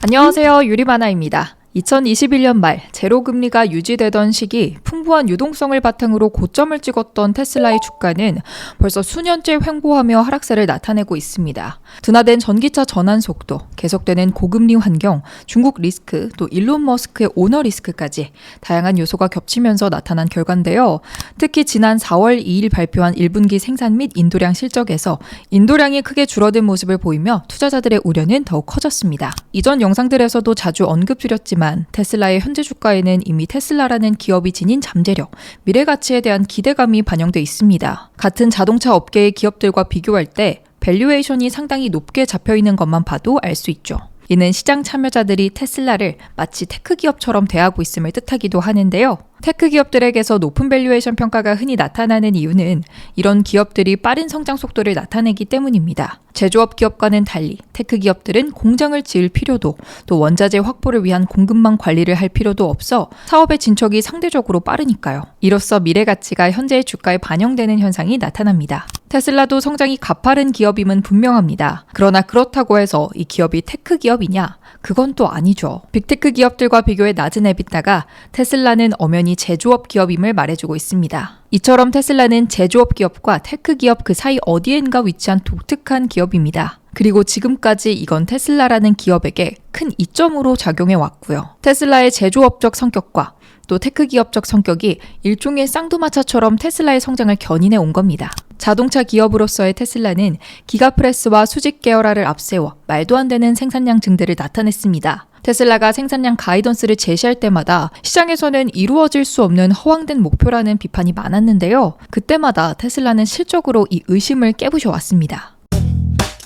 안녕하세요. 유리마나입니다. 2021년 말 제로금리가 유지되던 시기 풍부한 유동성을 바탕으로 고점을 찍었던 테슬라의 주가는 벌써 수년째 횡보하며 하락세를 나타내고 있습니다. 둔화된 전기차 전환 속도, 계속되는 고금리 환경, 중국 리스크, 또 일론 머스크의 오너 리스크까지 다양한 요소가 겹치면서 나타난 결과인데요. 특히 지난 4월 2일 발표한 1분기 생산 및 인도량 실적에서 인도량이 크게 줄어든 모습을 보이며 투자자들의 우려는 더욱 커졌습니다. 이전 영상들에서도 자주 언급드렸지만 테슬라의 현재 주가에는 이미 테슬라라는 기업이 지닌 잠재력, 미래 가치에 대한 기대감이 반영돼 있습니다. 같은 자동차 업계의 기업들과 비교할 때 밸류에이션이 상당히 높게 잡혀있는 것만 봐도 알 수 있죠. 이는 시장 참여자들이 테슬라를 마치 테크 기업처럼 대하고 있음을 뜻하기도 하는데요. 테크 기업들에게서 높은 밸류에이션 평가가 흔히 나타나는 이유는 이런 기업들이 빠른 성장 속도를 나타내기 때문입니다. 제조업 기업과는 달리 테크 기업들은 공장을 지을 필요도, 또 원자재 확보를 위한 공급망 관리를 할 필요도 없어 사업의 진척이 상대적으로 빠르니까요. 이로써 미래 가치가 현재의 주가에 반영되는 현상이 나타납니다. 테슬라도 성장이 가파른 기업임은 분명합니다. 그러나 그렇다고 해서 이 기업이 테크 기업이냐? 그건 또 아니죠. 빅테크 기업들과 비교해 낮은 에비타가 테슬라는 엄연히 제조업 기업임을 말해주고 있습니다. 이처럼 테슬라는 제조업 기업과 테크 기업 그 사이 어디엔가 위치한 독특한 기업입니다. 그리고 지금까지 이건 테슬라라는 기업에게 큰 이점으로 작용해 왔고요. 테슬라의 제조업적 성격과 또 테크 기업적 성격이 일종의 쌍두마차처럼 테슬라의 성장을 견인해 온 겁니다. 자동차 기업으로서의 테슬라는 기가프레스와 수직 계열화를 앞세워 말도 안 되는 생산량 증대를 나타냈습니다. 테슬라가 생산량 가이던스를 제시할 때마다 시장에서는 이루어질 수 없는 허황된 목표라는 비판이 많았는데요. 그때마다 테슬라는 실적으로 이 의심을 깨부셔 왔습니다.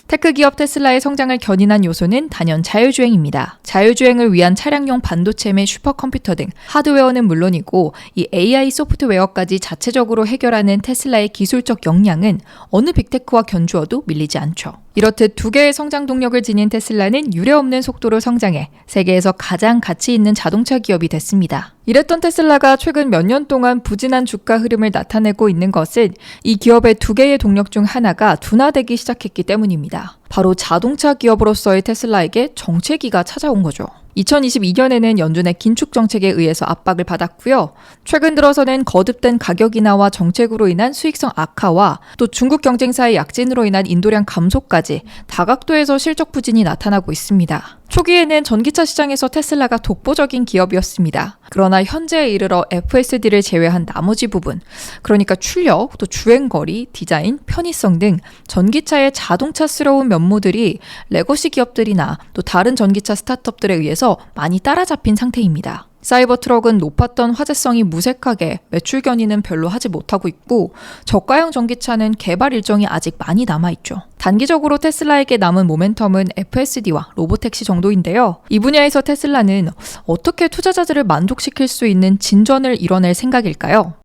테크 기업 테슬라의 성장을 견인한 요소는 단연 자율주행입니다. 자율주행을 위한 차량용 반도체 및 슈퍼컴퓨터 등 하드웨어는 물론이고 이 AI 소프트웨어까지 자체적으로 해결하는 테슬라의 기술적 역량은 어느 빅테크와 견주어도 밀리지 않죠. 이렇듯 두 개의 성장 동력을 지닌 테슬라는 유례없는 속도로 성장해 세계에서 가장 가치 있는 자동차 기업이 됐습니다. 이랬던 테슬라가 최근 몇 년 동안 부진한 주가 흐름을 나타내고 있는 것은 이 기업의 두 개의 동력 중 하나가 둔화되기 시작했기 때문입니다. 바로 자동차 기업으로서의 테슬라에게 정체기가 찾아온 거죠. 2022년에는 연준의 긴축 정책에 의해서 압박을 받았고요. 최근 들어서는 거듭된 가격 인하와 정책으로 인한 수익성 악화와 또 중국 경쟁사의 약진으로 인한 인도량 감소까지 다각도에서 실적 부진이 나타나고 있습니다. 초기에는 전기차 시장에서 테슬라가 독보적인 기업이었습니다. 그러나 현재에 이르러 FSD를 제외한 나머지 부분, 그러니까 출력, 또 주행거리, 디자인, 편의성 등 전기차의 자동차스러운 면모들이 레거시 기업들이나 또 다른 전기차 스타트업들에 의해서 많이 따라잡힌 상태입니다. 사이버트럭은 높았던 화제성이 무색하게 매출 견인은 별로 하지 못하고 있고 저가형 전기차는 개발 일정이 아직 많이 남아있죠. 단기적으로 테슬라에게 남은 모멘텀은 FSD와 로보택시 정도인데요. 이 분야에서 테슬라는 어떻게 투자자들을 만족시킬 수 있는 진전을 이뤄낼 생각일까요?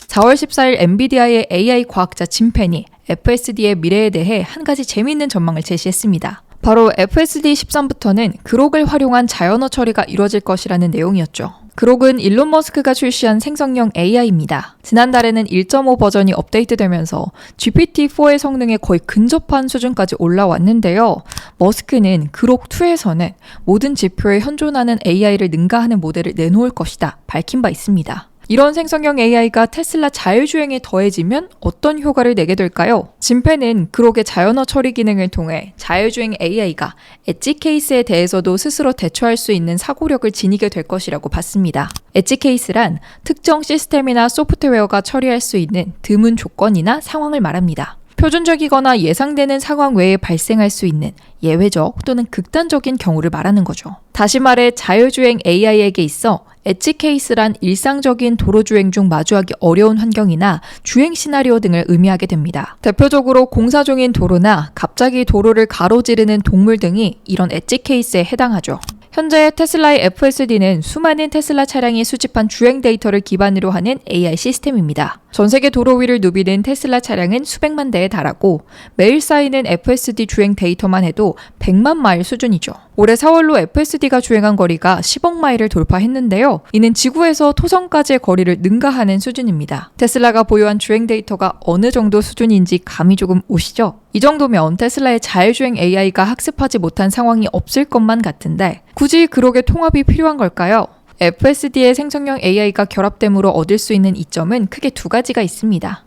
4월 14일 엔비디아의 AI 과학자 짐 펜이 FSD의 미래에 대해 한 가지 재미있는 전망을 제시했습니다. 바로 FSD 13부터는 그록을 활용한 자연어 처리가 이루어질 것이라는 내용이었죠. 그록은 일론 머스크가 출시한 생성형 AI입니다. 지난달에는 1.5 버전이 업데이트되면서 GPT-4의 성능에 거의 근접한 수준까지 올라왔는데요. 머스크는 그록2에서는 모든 지표에 현존하는 AI를 능가하는 모델을 내놓을 것이다 밝힌 바 있습니다. 이런 생성형 AI가 테슬라 자율주행에 더해지면 어떤 효과를 내게 될까요? 짐 펜은 그록의 자연어 처리 기능을 통해 자율주행 AI가 엣지 케이스에 대해서도 스스로 대처할 수 있는 사고력을 지니게 될 것이라고 봤습니다. 엣지 케이스란 특정 시스템이나 소프트웨어가 처리할 수 있는 드문 조건이나 상황을 말합니다. 표준적이거나 예상되는 상황 외에 발생할 수 있는 예외적 또는 극단적인 경우를 말하는 거죠. 다시 말해 자율주행 AI에게 있어 엣지 케이스란 일상적인 도로주행 중 마주하기 어려운 환경이나 주행 시나리오 등을 의미하게 됩니다. 대표적으로 공사 중인 도로나 갑자기 도로를 가로지르는 동물 등이 이런 엣지 케이스에 해당하죠. 현재 테슬라의 FSD는 수많은 테슬라 차량이 수집한 주행 데이터를 기반으로 하는 AI 시스템입니다. 전 세계 도로 위를 누비는 테슬라 차량은 수백만 대에 달하고 매일 쌓이는 FSD 주행 데이터만 해도 100만 마일 수준이죠. 올해 4월로 FSD가 주행한 거리가 10억 마일을 돌파했는데요. 이는 지구에서 토성까지의 거리를 능가하는 수준입니다. 테슬라가 보유한 주행 데이터가 어느 정도 수준인지 감이 조금 오시죠? 이 정도면 테슬라의 자율주행 AI가 학습하지 못한 상황이 없을 것만 같은데 굳이 그렇게 통합이 필요한 걸까요? FSD의 생성형 AI가 결합됨으로 얻을 수 있는 이점은 크게 두 가지가 있습니다.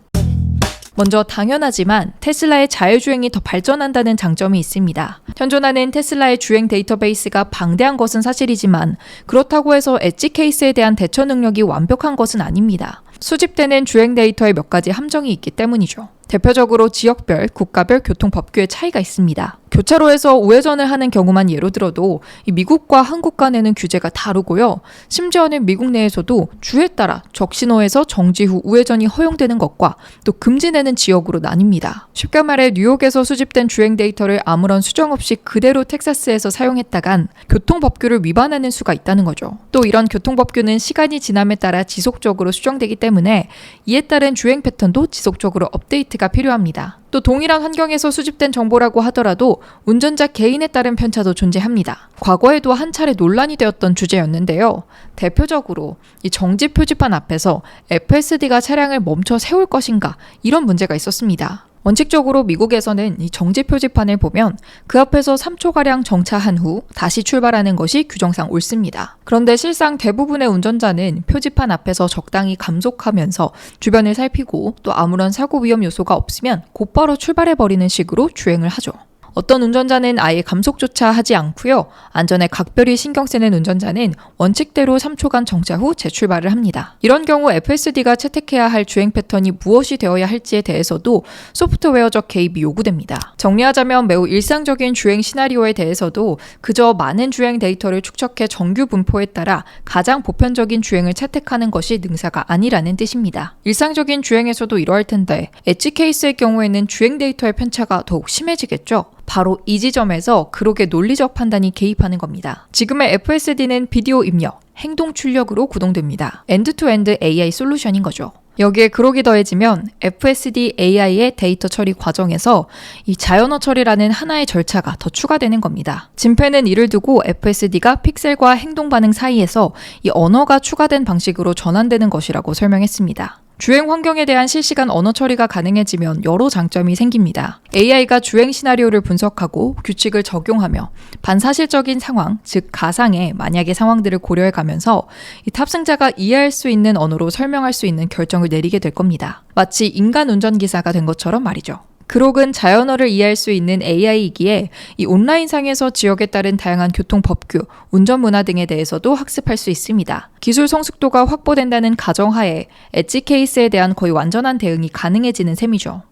먼저 당연하지만 테슬라의 자율주행이 더 발전한다는 장점이 있습니다. 현존하는 테슬라의 주행 데이터베이스가 방대한 것은 사실이지만 그렇다고 해서 엣지 케이스에 대한 대처 능력이 완벽한 것은 아닙니다. 수집되는 주행 데이터에 몇 가지 함정이 있기 때문이죠. 대표적으로 지역별, 국가별 교통법규의 차이가 있습니다. 교차로에서 우회전을 하는 경우만 예로 들어도 미국과 한국 간에는 규제가 다르고요. 심지어는 미국 내에서도 주에 따라 적신호에서 정지 후 우회전이 허용되는 것과 또 금지되는 지역으로 나뉩니다. 쉽게 말해 뉴욕에서 수집된 주행 데이터를 아무런 수정 없이 그대로 텍사스에서 사용했다간 교통법규를 위반하는 수가 있다는 거죠. 또 이런 교통법규는 시간이 지남에 따라 지속적으로 수정되기 때문에 이에 따른 주행 패턴도 지속적으로 업데이트가 필요합니다. 또 동일한 환경에서 수집된 정보라고 하더라도 운전자 개인에 따른 편차도 존재합니다. 과거에도 한 차례 논란이 되었던 주제였는데요. 대표적으로 이 정지 표지판 앞에서 FSD가 차량을 멈춰 세울 것인가 이런 문제가 있었습니다. 원칙적으로 미국에서는 이 정지 표지판을 보면 그 앞에서 3초가량 정차한 후 다시 출발하는 것이 규정상 옳습니다. 그런데 실상 대부분의 운전자는 표지판 앞에서 적당히 감속하면서 주변을 살피고 또 아무런 사고 위험 요소가 없으면 곧바로 출발해버리는 식으로 주행을 하죠. 어떤 운전자는 아예 감속조차 하지 않고요. 안전에 각별히 신경 쓰는 운전자는 원칙대로 3초간 정차 후 재출발을 합니다. 이런 경우 FSD가 채택해야 할 주행 패턴이 무엇이 되어야 할지에 대해서도 소프트웨어적 개입이 요구됩니다. 정리하자면 매우 일상적인 주행 시나리오에 대해서도 그저 많은 주행 데이터를 축적해 정규 분포에 따라 가장 보편적인 주행을 채택하는 것이 능사가 아니라는 뜻입니다. 일상적인 주행에서도 이러할 텐데 엣지 케이스의 경우에는 주행 데이터의 편차가 더욱 심해지겠죠. 바로 이 지점에서 그록의 논리적 판단이 개입하는 겁니다. 지금의 FSD는 비디오 입력, 행동 출력으로 구동됩니다. 엔드-투-엔드 AI 솔루션인 거죠. 여기에 그록이 더해지면 FSD AI의 데이터 처리 과정에서 이 자연어 처리라는 하나의 절차가 더 추가되는 겁니다. 진페는 이를 두고 FSD가 픽셀과 행동 반응 사이에서 이 언어가 추가된 방식으로 전환되는 것이라고 설명했습니다. 주행 환경에 대한 실시간 언어 처리가 가능해지면 여러 장점이 생깁니다. AI가 주행 시나리오를 분석하고 규칙을 적용하며 반사실적인 상황, 즉 가상의 만약의 상황들을 고려해가면서 이 탑승자가 이해할 수 있는 언어로 설명할 수 있는 결정을 내리게 될 겁니다. 마치 인간 운전기사가 된 것처럼 말이죠. 그록은 자연어를 이해할 수 있는 AI이기에 이 온라인상에서 지역에 따른 다양한 교통법규, 운전문화 등에 대해서도 학습할 수 있습니다. 기술 성숙도가 확보된다는 가정하에 엣지 케이스에 대한 거의 완전한 대응이 가능해지는 셈이죠.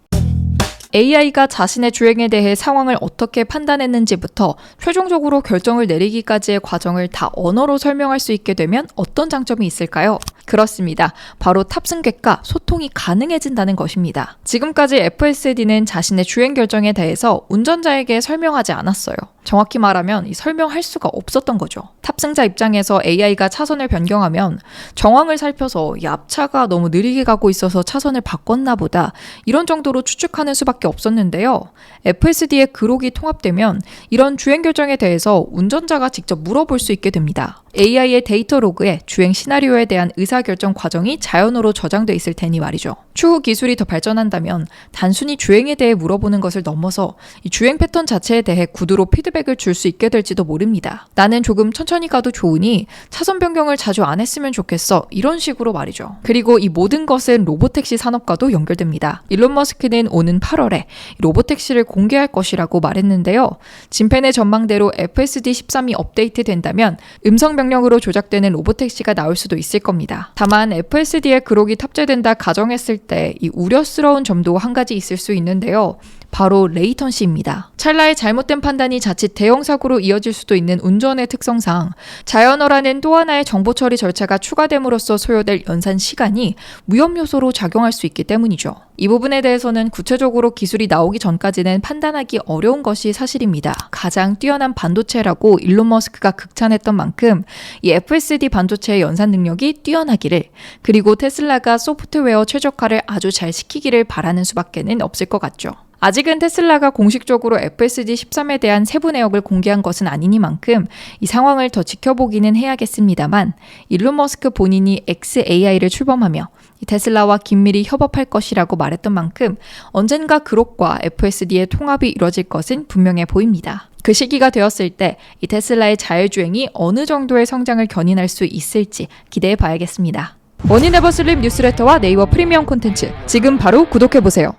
AI가 자신의 주행에 대해 상황을 어떻게 판단했는지부터 최종적으로 결정을 내리기까지의 과정을 다 언어로 설명할 수 있게 되면 어떤 장점이 있을까요? 그렇습니다. 바로 탑승객과 소통이 가능해진다는 것입니다. 지금까지 FSD는 자신의 주행 결정에 대해서 운전자에게 설명하지 않았어요. 정확히 말하면 설명할 수가 없었던 거죠. 탑승자 입장에서 AI가 차선을 변경하면 정황을 살펴서 이 앞차가 너무 느리게 가고 있어서 차선을 바꿨나 보다 이런 정도로 추측하는 수밖에 없었는데요. FSD의 그록이 통합되면 이런 주행 결정에 대해서 운전자가 직접 물어볼 수 있게 됩니다. AI의 데이터 로그에 주행 시나리오에 대한 의사결정 과정이 자연어로 저장돼 있을 테니 말이죠. 추후 기술이 더 발전한다면 단순히 주행에 대해 물어보는 것을 넘어서 이 주행 패턴 자체에 대해 구두로 피드백을 줄 수 있게 될지도 모릅니다. 나는 조금 천천히 가도 좋으니 차선 변경을 자주 안 했으면 좋겠어. 이런 식으로 말이죠. 그리고 이 모든 것은 로보택시 산업과도 연결됩니다. 일론 머스크는 오는 8월에 로보택시를 공개할 것이라고 말했는데요. 진펜의 전망대로 FSD 13이 업데이트 된다면 음성 명령으로 조작되는 로보택시가 나올 수도 있을 겁니다. 다만 FSD에 그록이 탑재된다 가정했을 때 이 우려스러운 점도 한 가지 있을 수 있는데요. 바로 레이턴시입니다. 찰나의 잘못된 판단이 자칫 대형 사고로 이어질 수도 있는 운전의 특성상 자연어라는 또 하나의 정보 처리 절차가 추가됨으로써 소요될 연산 시간이 위험 요소로 작용할 수 있기 때문이죠. 이 부분에 대해서는 구체적으로 기술이 나오기 전까지는 판단하기 어려운 것이 사실입니다. 가장 뛰어난 반도체라고 일론 머스크가 극찬했던 만큼 이 FSD 반도체의 연산 능력이 뛰어나기를, 그리고 테슬라가 소프트웨어 최적화를 아주 잘 시키기를 바라는 수밖에는 없을 것 같죠. 아직은 테슬라가 공식적으로 FSD 13에 대한 세부 내역을 공개한 것은 아니니만큼 이 상황을 더 지켜보기는 해야겠습니다만, 일론 머스크 본인이 xAI를 출범하며 이 테슬라와 긴밀히 협업할 것이라고 말했던 만큼 언젠가 그룹과 FSD의 통합이 이뤄질 것은 분명해 보입니다. 그 시기가 되었을 때 이 테슬라의 자율주행이 어느 정도의 성장을 견인할 수 있을지 기대해 봐야겠습니다. 머니네버슬립 뉴스레터와 네이버 프리미엄 콘텐츠 지금 바로 구독해보세요.